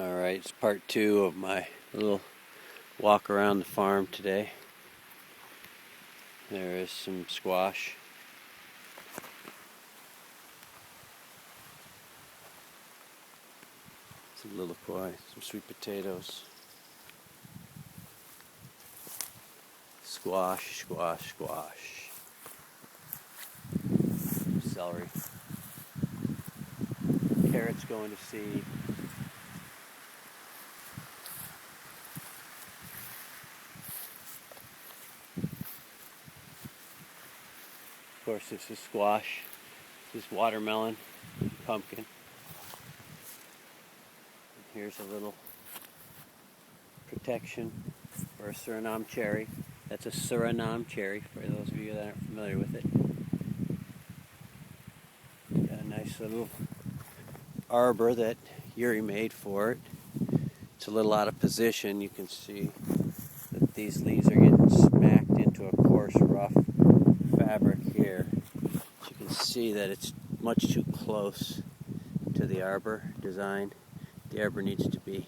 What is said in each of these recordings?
Alright, it's part 2 of my little walk around the farm today. There is some squash. Some little koi, some sweet potatoes. Squash, squash, squash. Celery. Carrots going to seed. Of course, this is squash. This is watermelon, pumpkin. And here's a little protection for a Suriname cherry. That's a Suriname cherry, for those of you that aren't familiar with it. Got a nice little arbor that Yuri made for it. It's a little out of position. You can see that these leaves are getting smacked into a coarse, rough fabric here. You can see that it's much too close to the arbor design. The arbor needs to be,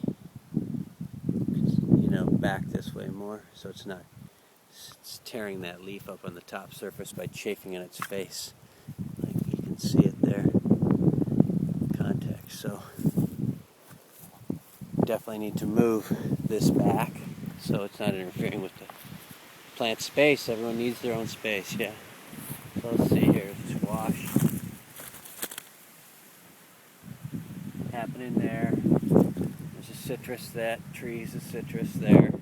back this way more, so it's tearing that leaf up on the top surface by chafing in its face. Like you can see it there. Context. So definitely need to move this back so it's not interfering with the plant space. Everyone needs their own space, yeah. So let's see here, squash happening there. There's a citrus, that tree's a citrus there.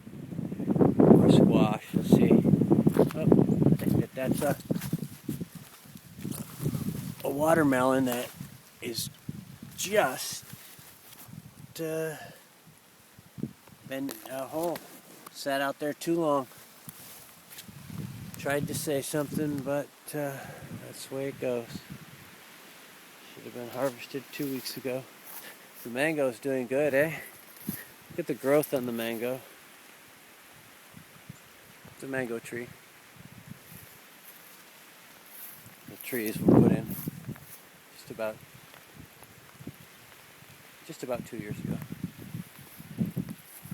More squash, let's see. Oh, that's a watermelon that is just been a hole. Sat out there too long. Tried to say something, but that's the way it goes. Should have been harvested 2 weeks ago. The mango's doing good, eh? Look at the growth on the mango. It's a mango tree. The trees were put in just about 2 years ago.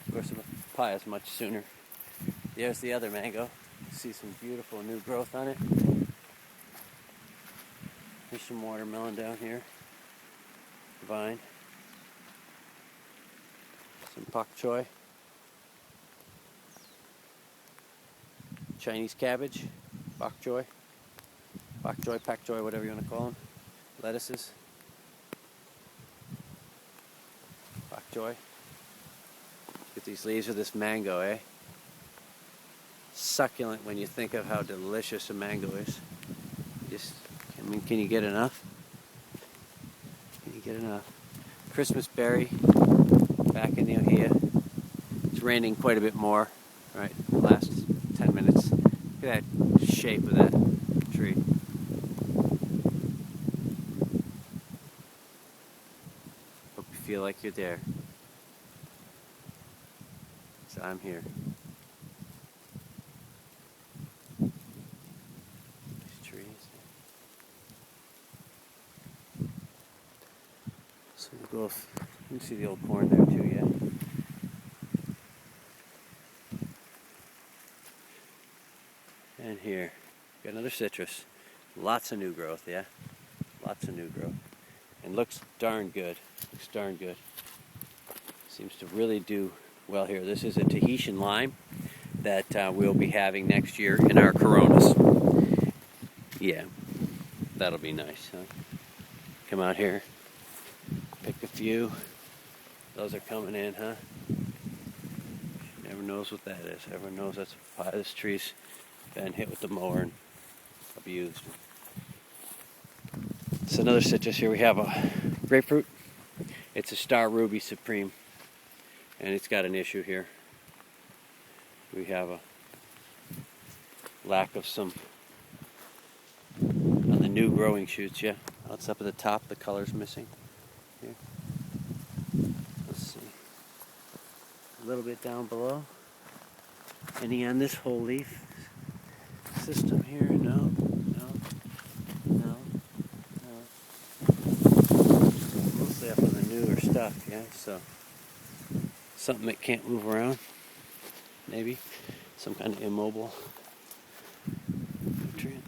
Of course, the papaya is much sooner. There's the other mango. You see some beautiful new growth on it. There's some watermelon down here. Vine. Some pak choi. Chinese cabbage. Pak choi, whatever you want to call them. Lettuces. Pak choi. Get these leaves of this mango, eh? Succulent when you think of how delicious a mango is. Can you get enough? Can you get enough? Christmas berry back in the ohia. It's raining quite a bit more. Right, the last 10 minutes. Look at that shape of that tree. Hope you feel like you're there. So I'm here. So we'll go, you can see the old corn there too, yeah? And here, got another citrus. Lots of new growth, yeah? Lots of new growth. And looks darn good. Looks darn good. Seems to really do well here. This is a Tahitian lime that we'll be having next year in our Coronas. Yeah, that'll be nice, huh? Come out here. Pick a few. Those are coming in, huh? Never knows what that is. Everyone knows that's a papaya. This tree's been hit with the mower and abused. It's another citrus here. We have a grapefruit. It's a Star Ruby Supreme. And it's got an issue here. We have a lack of some on the new growing shoots, yeah. That's up at the top, the color's missing. Here. Let's see. A little bit down below. Any on this whole leaf system here? No. Mostly up on the newer stuff, yeah. So Something that can't move around, maybe. Some kind of immobile nutrient.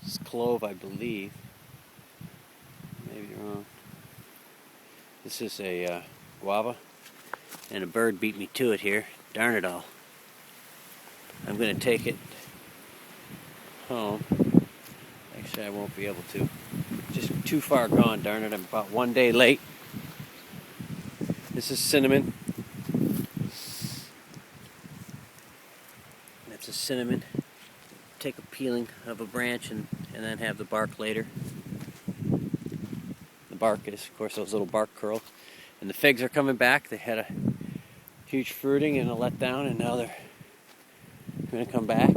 It's clove, I believe. Maybe wrong. This is a guava, and a bird beat me to it here. Darn it all. I'm going to take it home. Actually, I won't be able to. Just too far gone, darn it. I'm about 1 day late. This is cinnamon. That's a cinnamon. Take a peeling of a branch and then have the bark later. The bark is, of course, those little bark curls. And the figs are coming back. They had a huge fruiting and a letdown, and now they're going to come back.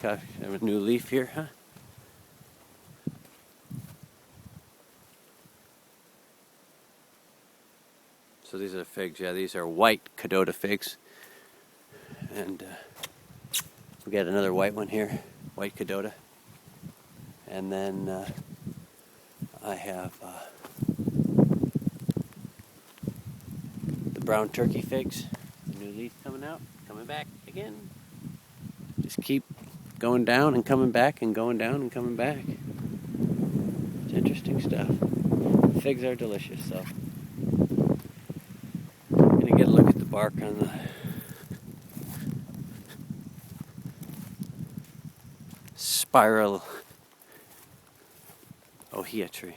Got a new leaf here, huh? So these are figs. Yeah, these are white Cadota figs. And we got another white one here, white Cadota. And then I have the brown turkey figs. The new leaf coming out, coming back again. Just keep going down and coming back and going down and coming back. It's interesting stuff. Figs are delicious, though. Gonna get a look at the bark on the spiral ohia tree.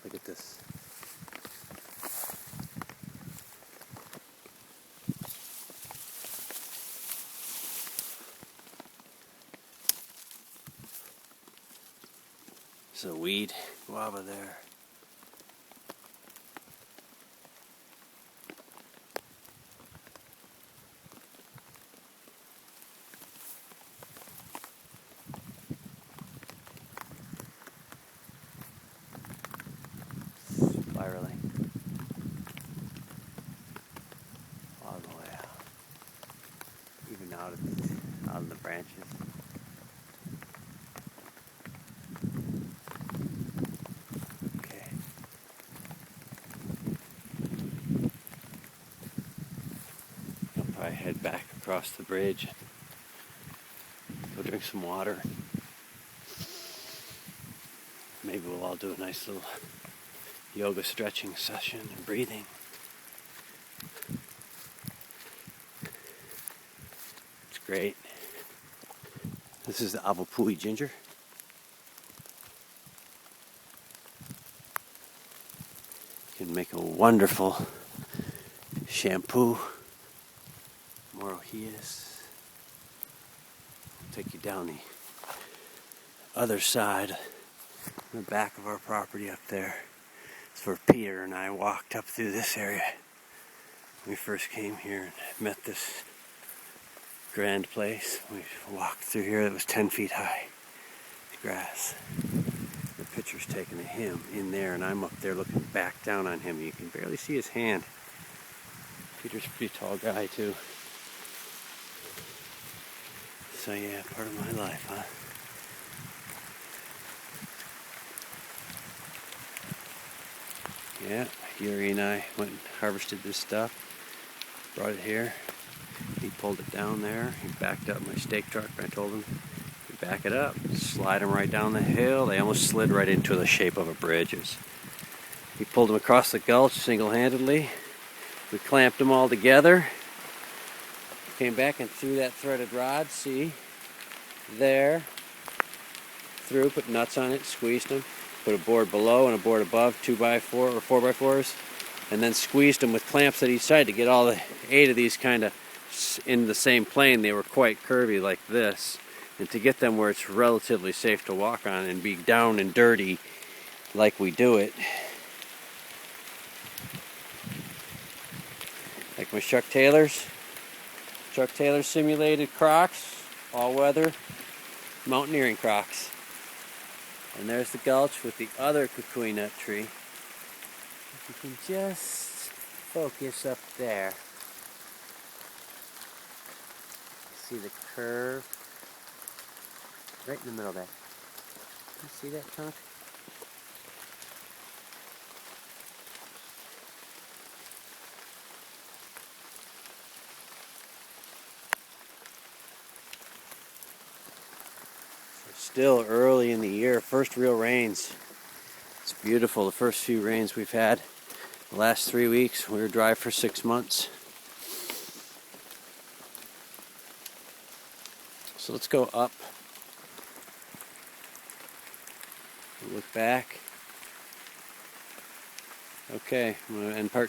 Look at this. There's a weed guava there. Spiraling all the way out, even out of the branches. Okay. I'll probably head back across the bridge, go drink some water. Maybe we'll all do a nice little yoga stretching session and breathing. It's great. This is the Avapui ginger. Can make a wonderful shampoo. More ohias. I'll take you down the other side, the back of our property up there. It's where Peter and I walked up through this area when we first came here and met this grand place. We walked through here that was 10 feet high. Grass. The picture's taken of him in there, and I'm up there looking back down on him. You can barely see his hand. Peter's a pretty tall guy too. So yeah, part of my life, huh? Yeah, Yuri and I went and harvested this stuff, brought it here. He pulled it down there. He backed up my stake truck. I told him, you back it up, slide them right down the hill. They almost slid right into the shape of a bridge. He pulled them across the gulch single-handedly. We clamped them all together. Came back and threw that threaded rod, see? there, through, put nuts on it, squeezed them, put a board below and a board above, 2x4 or 4x4s, and then squeezed them with clamps at each side to get all the 8 of these kind of in the same plane. They were quite curvy like this, and to get them where it's relatively safe to walk on and be down and dirty like we do it. Like my Chuck Taylors simulated Crocs, all-weather mountaineering Crocs. And there's the gulch with the other kukui nut tree. If you can just focus up there. See the curve right in the middle there. You see that trunk? Still early in the year, first real rains. It's beautiful, the first few rains we've had. The last 3 weeks, we were dry for 6 months. So let's go up. Look back. Okay, I'm going to end part